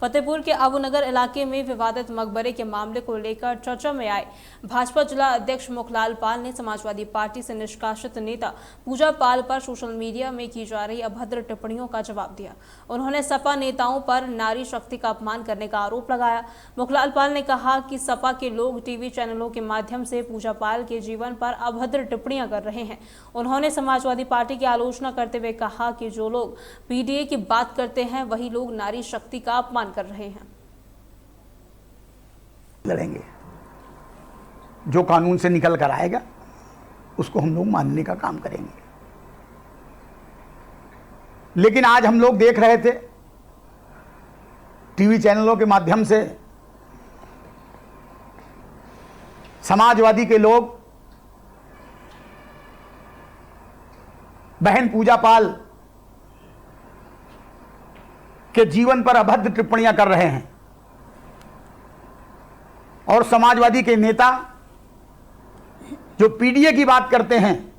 फतेहपुर के अबूनगर इलाके में विवादित मकबरे के मामले को लेकर चर्चा में आए भाजपा जिला अध्यक्ष मुखलाल पाल ने समाजवादी पार्टी से निष्कासित नेता पूजा पाल पर सोशल मीडिया में की जा रही अभद्र टिप्पणियों का जवाब दिया। उन्होंने सपा नेताओं पर नारी शक्ति का अपमान करने का आरोप लगाया। मुखलाल पाल ने कहा कि सपा के लोग टीवी चैनलों के माध्यम से पूजा पाल के जीवन पर अभद्र टिप्पणियां कर रहे हैं। उन्होंने समाजवादी पार्टी की आलोचना करते हुए कहा कि जो लोग पीडीए की बात करते हैं वही लोग नारी शक्ति का अपमान कर रहे हैं। लड़ेंगे, जो कानून से निकल कर आएगा उसको हम लोग मानने का काम करेंगे। लेकिन आज हम लोग देख रहे थे टीवी चैनलों के माध्यम से समाजवादी के लोग बहन पूजा पाल के जीवन पर अभद्र टिप्पणियां कर रहे हैं और समाजवादी के नेता जो पीडीए की बात करते हैं,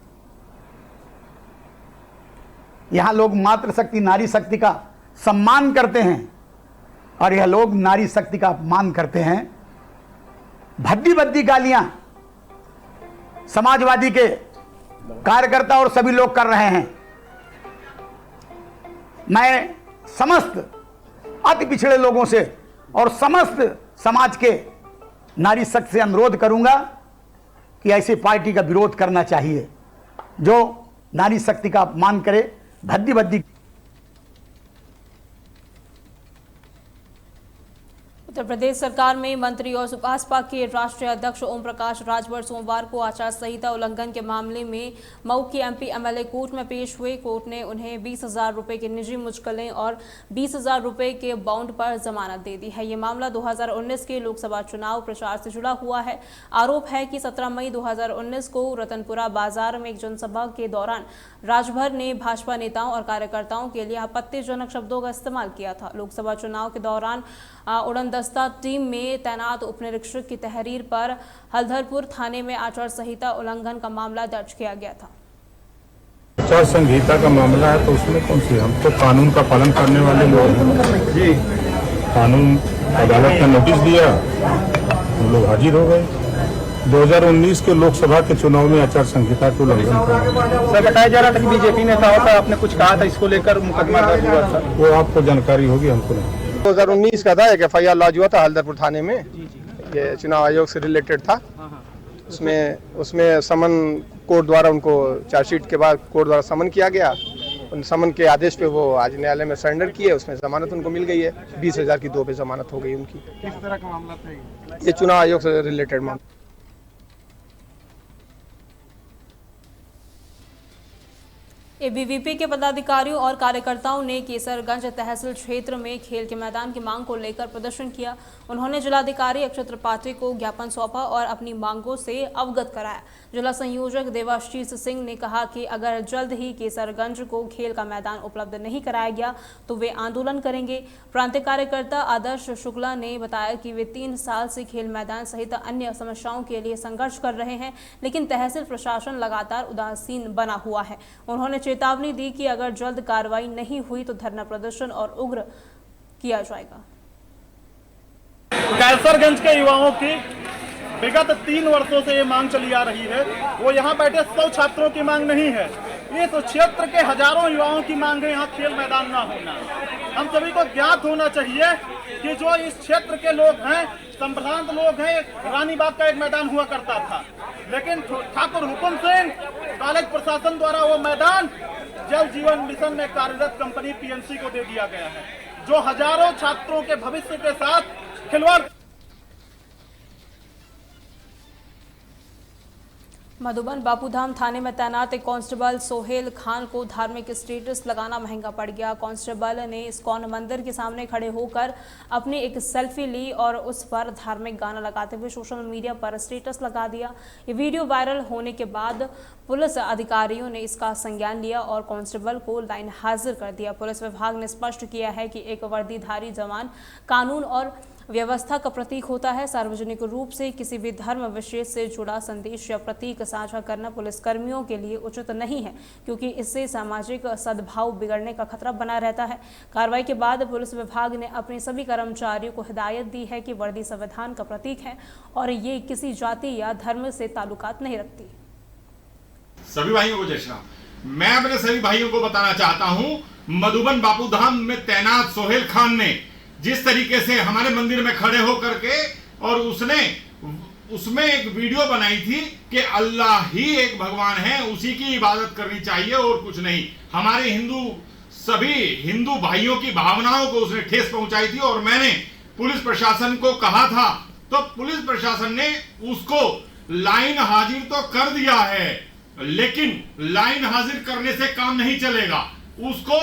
यहां लोग मातृशक्ति नारी शक्ति का सम्मान करते हैं और यह लोग नारी शक्ति का अपमान करते हैं। भद्दी भद्दी गालियां समाजवादी के कार्यकर्ता और सभी लोग कर रहे हैं। मैं समस्त अति पिछड़े लोगों से और समस्त समाज के नारी शक्ति से अनुरोध करूंगा कि ऐसी पार्टी का विरोध करना चाहिए जो नारी शक्ति का अपमान करे, भद्दी भद्दी। उत्तर प्रदेश सरकार में मंत्री और भाजपा के राष्ट्रीय अध्यक्ष ओम प्रकाश राजभर सोमवार को आचार संहिता उल्लंघन के मामले में मऊ के एमपी एमएलए कोर्ट में पेश हुए। कोर्ट ने उन्हें 20,000 रुपए की निजी मुचकलें और 20,000 रुपए के बॉन्ड पर जमानत दे दी है। ये मामला 2019 के लोकसभा चुनाव प्रचार से जुड़ा हुआ है। आरोप है कि 17 मई 2019 को रतनपुरा बाजार में एक जनसभा के दौरान राजभर ने भाजपा नेताओं और कार्यकर्ताओं के लिए आपत्तिजनक शब्दों का इस्तेमाल किया था। लोकसभा चुनाव के दौरान उड़नदस्ता टीम में तैनात उपनिरीक्षक की तहरीर पर हल्दरपुर थाने में आचार संहिता उल्लंघन का मामला दर्ज किया गया था। आचार संहिता का मामला है तो उसमें कौन सी, हम तो कानून का पालन करने वाले लोग हैं जी। कानून अदालत ने नोटिस दिया, हम लोग हाजिर हो गए। 2019 के लोकसभा के चुनाव में आचार संहिता के उल्लंघन सर बताया जा रहा था कि बीजेपी नेताओं का आपने कुछ कहा था, इसको लेकर मुकदमा दर्ज हुआ था। वो आपको जानकारी होगी, हमको नहीं। 2019 का था, एक FIR लॉन्च हुआ था हल्दरपुर थाने में। ये चुनाव आयोग से रिलेटेड था। उसमें समन कोर्ट द्वारा उनको चार्जशीट के बाद कोर्ट द्वारा समन किया गया। उन समन के आदेश पे वो आज न्यायालय में सरेंडर किए। उसमें जमानत उनको मिल गई है, 20,000 की 2 पे जमानत हो गई उनकी। किस तरह का मामला था ये चुनाव आयोग से रिलेटेड मामला। एबीवीपी के पदाधिकारियों और कार्यकर्ताओं ने केसरगंज तहसील क्षेत्र में खेल के मैदान की मांग को लेकर प्रदर्शन किया। उन्होंने जिलाधिकारी अक्षय त्रिपाठी को ज्ञापन सौंपा और अपनी मांगों से अवगत कराया। जिला संयोजक देवाशीष सिंह ने कहा कि अगर जल्द ही केसरगंज को खेल का मैदान उपलब्ध नहीं कराया गया तो वे आंदोलन करेंगे। प्रांतीय कार्यकर्ता आदर्श शुक्ला ने बताया कि वे 3 साल से खेल मैदान सहित अन्य समस्याओं के लिए संघर्ष कर रहे हैं, लेकिन तहसील प्रशासन लगातार उदासीन बना हुआ है। उन्होंने चेतावनी दी कि अगर जल्द कार्रवाई नहीं हुई तो धरना प्रदर्शन और उग्र किया जाएगा। कैसरगंज के युवाओं की विगत 3 वर्षों से ये मांग चली आ रही है। वो यहाँ बैठे 100 छात्रों की मांग नहीं है, इस क्षेत्र के हजारों युवाओं की मांग है यहाँ खेल मैदान ना होना। हम सभी को ज्ञात होना चाहिए कि जो इस क्षेत्र के लोग हैं, संभ्रांत लोग हैं, रानीबाग का एक मैदान हुआ करता था, लेकिन ठाकुर हुकुम सिंह कॉलेज प्रशासन द्वारा वो मैदान जल जीवन मिशन में कार्यरत कंपनी PNC को दे दिया गया है, जो हजारों छात्रों के भविष्य के साथ खिलवाड़। मधुबन बापूधाम थाने में तैनात एक कांस्टेबल सोहेल खान को धार्मिक स्टेटस लगाना महंगा पड़ गया। कांस्टेबल ने इस्कॉन मंदिर के सामने खड़े होकर अपनी एक सेल्फी ली और उस पर धार्मिक गाना लगाते हुए सोशल मीडिया पर स्टेटस लगा दिया। ये वीडियो वायरल होने के बाद पुलिस अधिकारियों ने इसका संज्ञान लिया और कांस्टेबल को लाइन हाजिर कर दिया। पुलिस विभाग ने स्पष्ट किया है कि एक वर्दीधारी जवान कानून और व्यवस्था का प्रतीक होता है। सार्वजनिक रूप से किसी भी धर्म विशेष से जुड़ा संदेश या प्रतीक साझा करना पुलिस कर्मियों के लिए उचित नहीं है, क्योंकि इससे सामाजिक सद्भाव बिगड़ने का खतरा बना रहता है। कार्रवाई के बाद पुलिस विभाग ने अपने सभी कर्मचारियों को हिदायत दी है कि वर्दी संविधान का प्रतीक है और ये किसी जाति या धर्म से ताल्लुकात नहीं रखती। सभी भाइयों को जय श्री राम। मैं अपने सभी भाइयों को बताना चाहता हूं, मधुबन बापू धाम में तैनात सोहेल खान ने जिस तरीके से हमारे मंदिर में खड़े होकर के और उसमें एक वीडियो बनाई थी कि अल्लाह ही एक भगवान है, उसी की इबादत करनी चाहिए और कुछ नहीं। हमारे सभी हिंदू भाइयों की भावनाओं को उसने ठेस पहुंचाई थी और मैंने पुलिस प्रशासन को कहा था, तो पुलिस प्रशासन ने उसको लाइन हाजिर तो कर दिया है, लेकिन लाइन हाजिर करने से काम नहीं चलेगा। उसको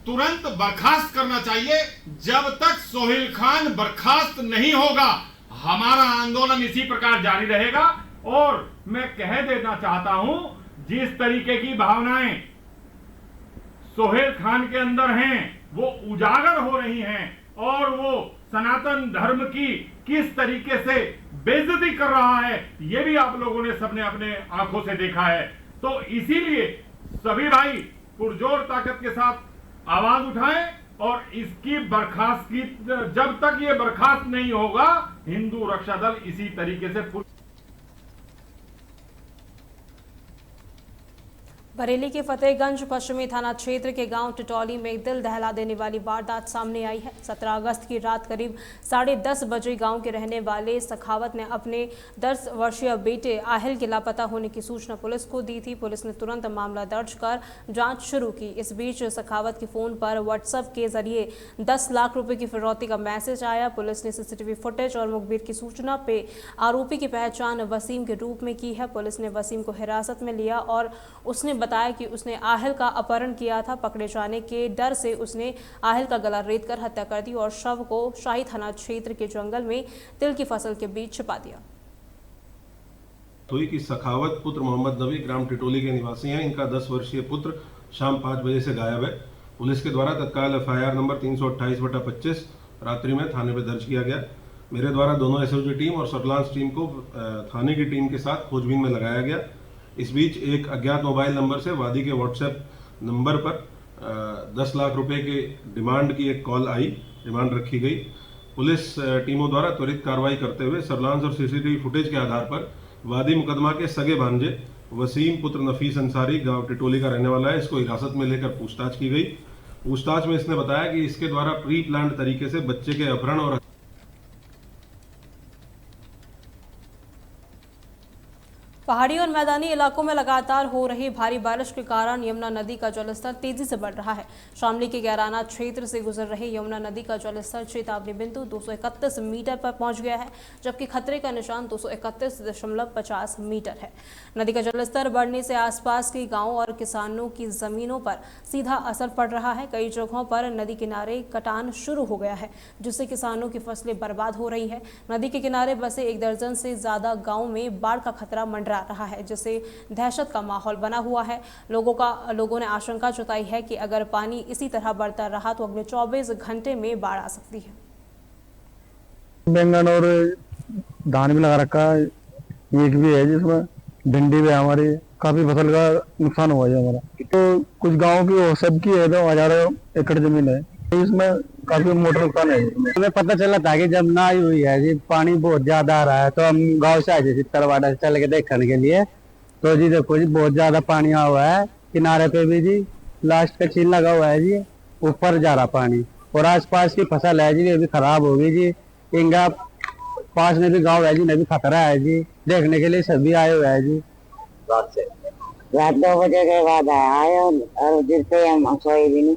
तुरंत बर्खास्त करना चाहिए। जब तक सोहेल खान बर्खास्त नहीं होगा हमारा आंदोलन इसी प्रकार जारी रहेगा। और मैं कह देना चाहता हूं, जिस तरीके की भावनाएं सोहेल खान के अंदर हैं वो उजागर हो रही हैं और वो सनातन धर्म की किस तरीके से बेइज्जती कर रहा है ये भी आप लोगों ने सबने अपने आंखों से देखा है। तो इसीलिए सभी भाई पुरजोर ताकत के साथ आवाज उठाएं और इसकी बर्खास्तगी, जब तक ये बर्खास्त नहीं होगा हिंदू रक्षा दल इसी तरीके से। बरेली के फतेहगंज पश्चिमी थाना क्षेत्र के गांव टिटौली में दिल दहला देने वाली वारदात सामने आई है। 17 अगस्त की रात करीब 10:30 बजे गांव के रहने वाले सखावत ने अपने 10 वर्षीय बेटे आहिल के लापता होने की सूचना पुलिस को दी थी। पुलिस ने तुरंत मामला दर्ज कर जांच शुरू की। इस बीच सखावत के फोन पर व्हाट्सएप के जरिए 10 लाख रुपए की फिरौती का मैसेज आया। पुलिस ने सीसीटीवी फुटेज और मुखबिर की सूचना पे आरोपी की पहचान वसीम के रूप में की है। पुलिस ने वसीम को हिरासत में लिया और उसने बताया कि उसने आहिल का अपहरण किया था। पकड़े जाने के डर से उसने आहिल का गला रेत कर हत्या कर दी और शव को शाही थाना क्षेत्र के जंगल में तिल की फसल के बीच छिपा दिया। हुई कि सखावत पुत्र मोहम्मद नबी ग्राम टिटोली के निवासी हैं। इनका 10 वर्षीय पुत्र शाम 5 बजे से गायब है। पुलिस के द्वारा तत्काल FIR नंबर 328/25 रात्रि में थाने में दर्ज किया गया। मेरे द्वारा दोनों SOG टीम और सर्विलांस टीम को थाने की टीम के साथ खोजबीन में लगाया गया। इस बीच एक अज्ञात मोबाइल नंबर से वादी के व्हाट्सएप नंबर पर 10 लाख रुपए के डिमांड की एक कॉल आई, डिमांड रखी गई। पुलिस टीमों द्वारा त्वरित कार्रवाई करते हुए सर्विलांस और CCTV फुटेज के आधार पर वादी मुकदमा के सगे भांजे वसीम पुत्र नफीस अंसारी गांव टिटोली का रहने वाला है, इसको हिरासत में लेकर पूछताछ की गई। पूछताछ में इसने बताया कि इसके द्वारा प्री प्लान्ड तरीके से बच्चे के अपहरण और पहाड़ी और मैदानी इलाकों में लगातार हो रही भारी बारिश के कारण यमुना नदी का जलस्तर तेजी से बढ़ रहा है। शामली के गैराना क्षेत्र से गुजर रही यमुना नदी का जलस्तर चेतावनी बिंदु 231 मीटर पर पहुंच गया है, जबकि खतरे का निशान 231.50 मीटर है। नदी का जलस्तर बढ़ने से आसपास के गांवों और किसानों की जमीनों पर सीधा असर पड़ रहा है। कई जगहों पर नदी किनारे कटान शुरू हो गया है, जिससे किसानों की फसलें बर्बाद हो रही है। नदी के किनारे बसे 1 दर्जन से ज्यादा गाँव में बाढ़ का खतरा मंडरा रहा है, जिससे दहशत का माहौल बना हुआ है। लोगों ने आशंका जताई है कि अगर पानी इसी तरह बढ़ता रहा तो अगले 24 घंटे में बाढ़ आ सकती है। बैंगन और धान भी लगा रखा है, ईख भी है, जिसमें भिंडी भी है। हमारी काफी फसल का नुकसान हुआ है हमारा। तो कुछ गाँव की सबकी है, तो हजारों एकड़ जमीन है, इसमें काफी मोटा नुकसान है। हमें पता चला था कि जब ना हुई है जी पानी बहुत ज्यादा आ रहा है, तो हम गांव से आए थे तरवाड़ा से चल के देखने के लिए। तो जी देखो जी बहुत ज्यादा पानी आ हुआ है, किनारे पे भी जी लास्ट का छीन लगा हुआ है जी, ऊपर जा रहा पानी। और आसपास की फसल है जी अभी खराब हो गई जी। इनका पास में भी गाँव है जी, ने भी खतरा है जी, देखने के लिए सभी आए हुए है जी। रात 2 बजे के बाद आए और जिससे हम सोए भी नहीं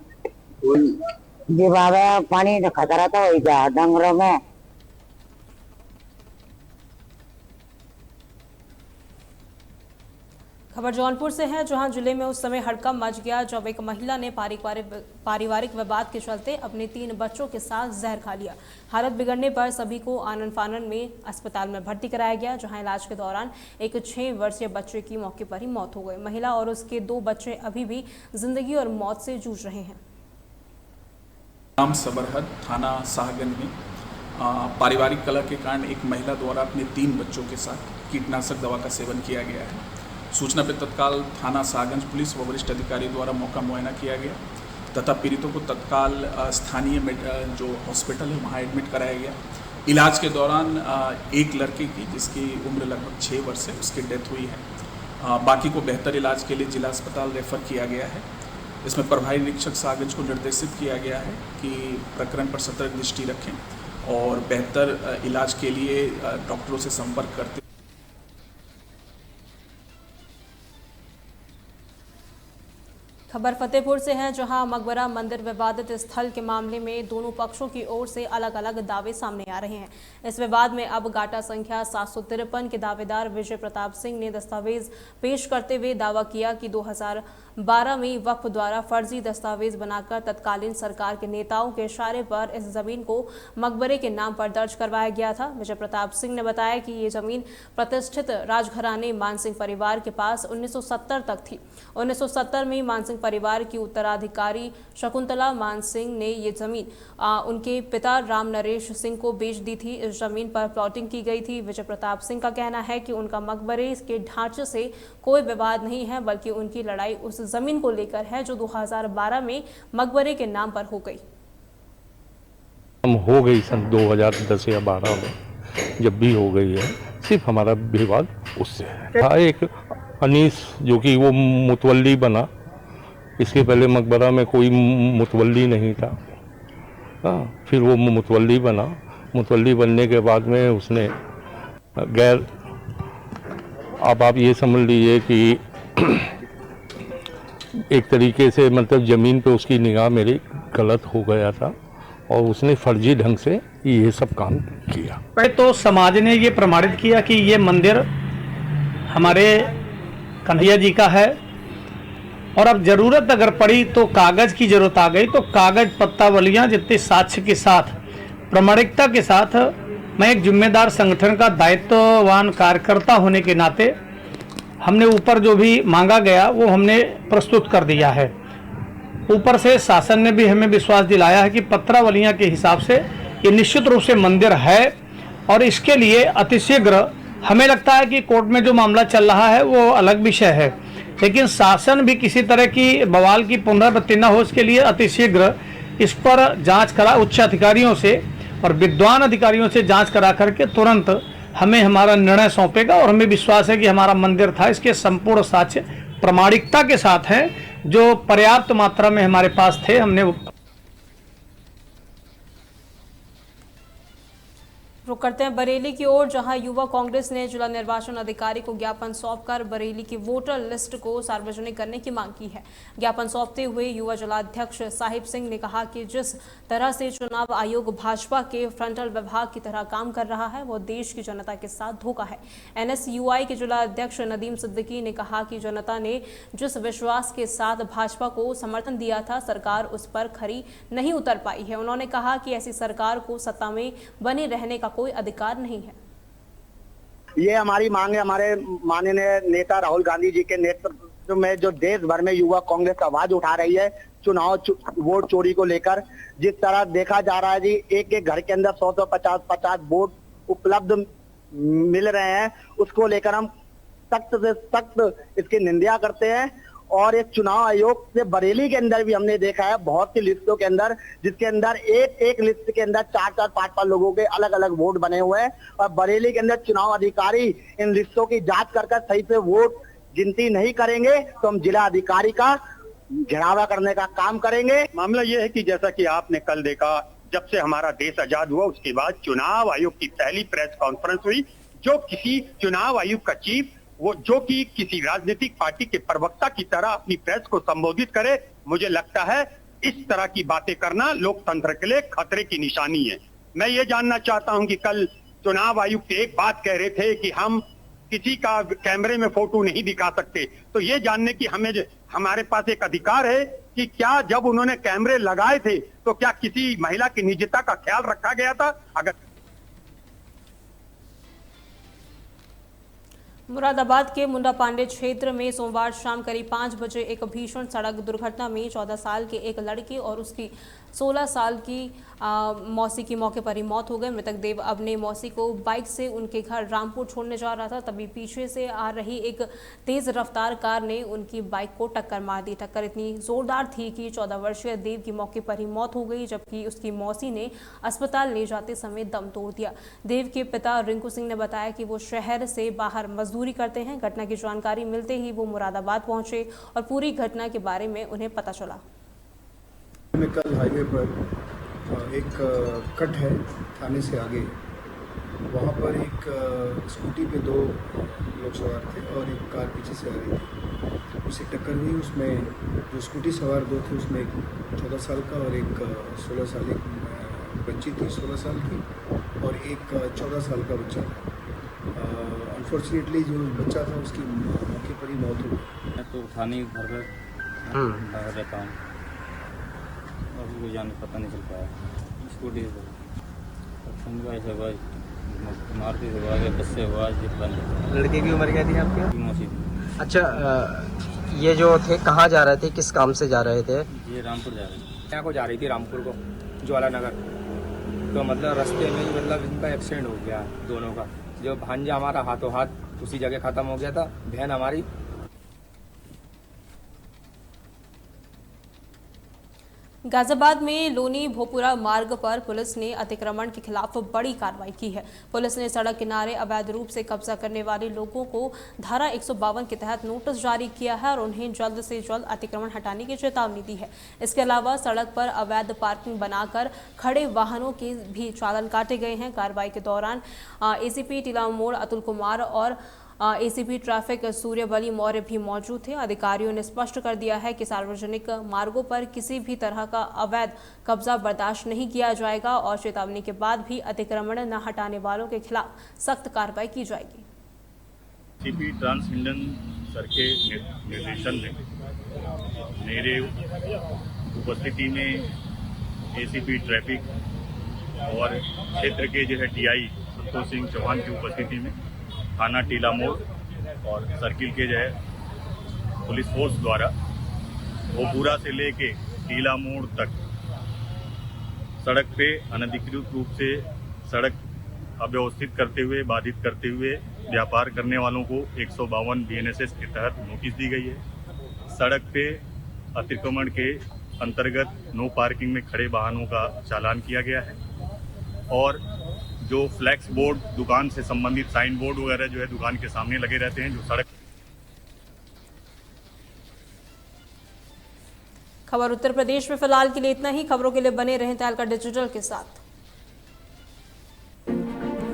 जी। बाबा पानी तो खतरा तो हो गया डंगरों में। खबर जौनपुर से है, जहां जिले में उस समय हड़कंप मच गया जब एक महिला ने पारिवारिक विवाद के चलते अपने 3 बच्चों के साथ जहर खा लिया। हालत बिगड़ने पर सभी को आनन फानन में अस्पताल में भर्ती कराया गया, जहां इलाज के दौरान एक 6 वर्षीय बच्चे की मौके पर ही मौत हो गई। महिला और उसके 2 बच्चे अभी भी जिंदगी और मौत से जूझ रहे हैं। नाम सबरहद थाना शाहगंज में पारिवारिक कलह के कारण एक महिला द्वारा अपने 3 बच्चों के साथ कीटनाशक दवा का सेवन किया गया है। सूचना पर तत्काल थाना शाहगंज पुलिस व वरिष्ठ अधिकारी द्वारा मौका मुआयना किया गया तथा पीड़ितों को तत्काल स्थानीय जो हॉस्पिटल है वहाँ एडमिट कराया गया। इलाज के दौरान एक लड़के की, जिसकी उम्र लगभग 6 वर्ष है, उसकी डेथ हुई है। बाकी को बेहतर इलाज के लिए जिला अस्पताल रेफर किया गया है। इसमें प्रभारी निरीक्षक शाहगंज को निर्देशित किया गया है कि प्रकरण पर सतर्क दृष्टि रखें और बेहतर इलाज के लिए डॉक्टरों से संपर्क करते। खबर फतेहपुर से है, जहां मकबरा मंदिर विवादित स्थल के मामले में दोनों पक्षों की ओर से अलग अलग दावे सामने आ रहे हैं। इस विवाद में अब गाटा संख्या 753 के दावेदार विजय प्रताप सिंह ने दस्तावेज पेश करते हुए दावा किया कि 2012 में वक्फ द्वारा फर्जी दस्तावेज बनाकर तत्कालीन सरकार के नेताओं के इशारे पर इस जमीन को मकबरे के नाम पर दर्ज करवाया गया था। विजय प्रताप सिंह ने बताया कि ये जमीन प्रतिष्ठित राजघराने मानसिंह परिवार के पास 1970 तक थी। 1970 में मानसिंह परिवार की उत्तराधिकारी शकुंतला मान सिंह ने ये जमीन उनके पिता राम नरेश सिंह को बेच दी थी। इस जमीन पर प्लॉटिंग की गई थी। विजय प्रताप सिंह का कहना है कि उनका मकबरे के ढांचे से कोई विवाद नहीं है, बल्कि उनकी लड़ाई उस जमीन को लेकर है जो 2012 में मकबरे के नाम पर हो गई। हो गई सन 2010 या 12 में, जब भी हो गई है, सिर्फ हमारा विवाद उससे है। एक अनीस जो कि वो मुतवल्ली बना, इसके पहले मकबरा में कोई मुतवल्ली नहीं था। फिर वो मुतवल्ली बना। मुतवल्ली बनने के बाद में उसने गैर, अब आप ये समझ लीजिए कि एक तरीके से मतलब ज़मीन पे उसकी निगाह मेरी गलत हो गया था और उसने फर्जी ढंग से ये सब काम किया। पहले तो समाज ने ये प्रमाणित किया कि ये मंदिर हमारे कन्हैया जी का है और अब ज़रूरत अगर पड़ी तो कागज़ की ज़रूरत आ गई तो कागज़ पत्तावलियाँ जितने साक्ष्य के साथ प्रामाणिकता के साथ, मैं एक जिम्मेदार संगठन का दायित्ववान कार्यकर्ता होने के नाते हमने ऊपर जो भी मांगा गया वो हमने प्रस्तुत कर दिया है। ऊपर से शासन ने भी हमें विश्वास दिलाया है कि पत्रावलियाँ के हिसाब से ये निश्चित रूप से मंदिर है और इसके लिए अतिशीघ्र, हमें लगता है कि कोर्ट में जो मामला चल रहा है वो अलग विषय है, लेकिन शासन भी किसी तरह की बवाल की पुनरावृत्ति न हो, इसके लिए अतिशीघ्र इस पर जांच करा उच्च अधिकारियों से और विद्वान अधिकारियों से जांच करा करके तुरंत हमें हमारा निर्णय सौंपेगा। और हमें विश्वास है कि हमारा मंदिर था, इसके संपूर्ण साक्ष्य प्रामाणिकता के साथ हैं जो पर्याप्त मात्रा में हमारे पास थे। हमने रुक करते हैं बरेली की ओर, जहां युवा कांग्रेस ने जिला निर्वाचन अधिकारी को ज्ञापन सौंपकर बरेली की वोटर लिस्ट को सार्वजनिक करने की मांग की है। ज्ञापन सौंपते हुए युवा जिलाध्यक्ष साहिब सिंह ने कहा कि जिस तरह से चुनाव आयोग भाजपा के फ्रंटल विभाग की तरह काम कर रहा है वो देश की जनता के साथ धोखा है। NSUI के जिला अध्यक्ष नदीम सिद्दीकी ने कहा कि जनता ने जिस विश्वास के साथ भाजपा को समर्थन दिया था, सरकार उस पर खरी नहीं उतर पाई है। उन्होंने कहा कि ऐसी सरकार को सत्ता में बने रहने का कोई अधिकार नहीं है। ये हमारी मांग है। हमारे माननीय नेता राहुल गांधी जी के नेतृत्व में जो देश भर में युवा कांग्रेस आवाज उठा रही है चुनाव वोट चोरी को लेकर, जिस तरह देखा जा रहा है जी, एक एक घर के अंदर 100-150 वोट उपलब्ध मिल रहे हैं, उसको लेकर हम सख्त से सख्त इसकी निंदा करते हैं। और एक चुनाव आयोग से बरेली के अंदर भी हमने देखा है बहुत सी लिस्टों के अंदर, जिसके अंदर एक लिस्ट के अंदर 4-4, 5-5 लोगों के अलग अलग वोट बने हुए हैं और बरेली के अंदर चुनाव अधिकारी इन लिस्टों की जांच कर सही से वोट गिनती नहीं करेंगे तो हम जिला अधिकारी का घेरावा करने का काम करेंगे। मामला ये है कि जैसा कि आपने कल देखा, जब से हमारा देश आजाद हुआ उसके बाद चुनाव आयोग की पहली प्रेस कॉन्फ्रेंस हुई, जो किसी चुनाव आयोग का चीफ वो जो कि किसी राजनीतिक पार्टी के प्रवक्ता की तरह अपनी प्रेस को संबोधित करे, मुझे लगता है इस तरह की बातें करना लोकतंत्र के लिए खतरे की निशानी है। मैं ये जानना चाहता हूं कि कल चुनाव आयुक्त एक बात कह रहे थे कि हम किसी का कैमरे में फोटो नहीं दिखा सकते। तो ये जानने की हमारे पास एक अधिकार है कि क्या जब उन्होंने कैमरे लगाए थे तो क्या किसी महिला की निजता का ख्याल रखा गया था? अगर मुरादाबाद के मुंडा पांडे क्षेत्र में सोमवार शाम करीब 5 बजे एक भीषण सड़क दुर्घटना में 14 साल के एक लड़के और उसकी 16 साल की मौसी की मौके पर ही मौत हो गई। मृतक देव अपने मौसी को बाइक से उनके घर रामपुर छोड़ने जा रहा था, तभी पीछे से आ रही एक तेज रफ्तार कार ने उनकी बाइक को टक्कर मार दी। टक्कर इतनी जोरदार थी कि 14 वर्षीय देव की मौके पर ही मौत हो गई, जबकि उसकी मौसी ने अस्पताल ले जाते समय दम तोड़ दिया। देव के पिता रिंकू सिंह ने बताया कि वो शहर से बाहर मजदूरी करते हैं। घटना की जानकारी मिलते ही वो मुरादाबाद पहुंचे और पूरी घटना के बारे में उन्हें पता चला। कल हाईवे पर एक कट है थाने से आगे, वहाँ पर एक स्कूटी पे 2 लोग सवार थे और एक कार पीछे से आ रही थी, उससे टक्कर हुई। उसमें जो स्कूटी सवार 2 थे उसमें एक 14 साल का और एक 16 साल, एक बच्ची थी 16 साल की और एक 14 साल का बच्चा था। अनफॉर्चुनेटली जो बच्चा था उसकी मौके पर ही मौत हो गई। मैं तो थाने घर पर रहता हूँ, अभी कोई जाने पता नहीं चल पाया। स्कूटी ऐसे हुआ, मारुति से हुआ, बस से हुआ, लड़के की उम्र क्या थी आपकी? मौसी। अच्छा, ये जो थे कहाँ जा रहे थे, किस काम से जा रहे थे? ये रामपुर जा रहे थे। यहाँ को जा रही थी रामपुर को, ज्वाला नगर। तो मतलब रास्ते में ही मतलब इनका एक्सीडेंट हो गया दोनों का। जो भांजा हमारा हाथों हाथ उसी जगह खत्म हो गया था, बहन हमारी। गाजियाबाद में लोनी भोपुरा मार्ग पर पुलिस ने अतिक्रमण के खिलाफ बड़ी कार्रवाई की है। पुलिस ने सड़क किनारे अवैध रूप से कब्जा करने वाले लोगों को धारा 152 के तहत नोटिस जारी किया है और उन्हें जल्द से जल्द अतिक्रमण हटाने की चेतावनी दी है। इसके अलावा सड़क पर अवैध पार्किंग बनाकर खड़े वाहनों के भी चालान काटे गए हैं। कार्रवाई के दौरान एसीपी टीला मोड़ अतुल कुमार और एसीपी ट्रैफिक सूर्यबली मौर्य भी मौजूद थे। अधिकारियों ने स्पष्ट कर दिया है कि सार्वजनिक मार्गों पर किसी भी तरह का अवैध कब्जा बर्दाश्त नहीं किया जाएगा और चेतावनी के बाद भी अतिक्रमण न हटाने वालों के खिलाफ सख्त कार्रवाई की जाएगी। एसीपी ट्रांस इंडियन सर के निर्देशन में मेरे उपस्थिति में एसीपी ट्रैफिक और क्षेत्र के जो है टीआई संतोष सिंह चौहान की उपस्थिति में थाना टीला मोड़ और सर्किल के जो है पुलिस फोर्स द्वारा भोपुरा से लेके टीला मोड़ तक सड़क पे अनधिकृत रूप से सड़क अव्यवस्थित करते हुए, बाधित करते हुए व्यापार करने वालों को 152 बीएनएसएस के तहत नोटिस दी गई है। सड़क पे अतिक्रमण के अंतर्गत नो पार्किंग में खड़े वाहनों का चालान किया गया है और जो फ्लैक्स बोर्ड दुकान से संबंधित साइन बोर्ड वगैरह जो है दुकान के सामने लगे रहते हैं, जो सड़क। खबर उत्तर प्रदेश में फिलहाल के लिए इतना ही। खबरों के लिए बने रहें तहलका डिजिटल के साथ।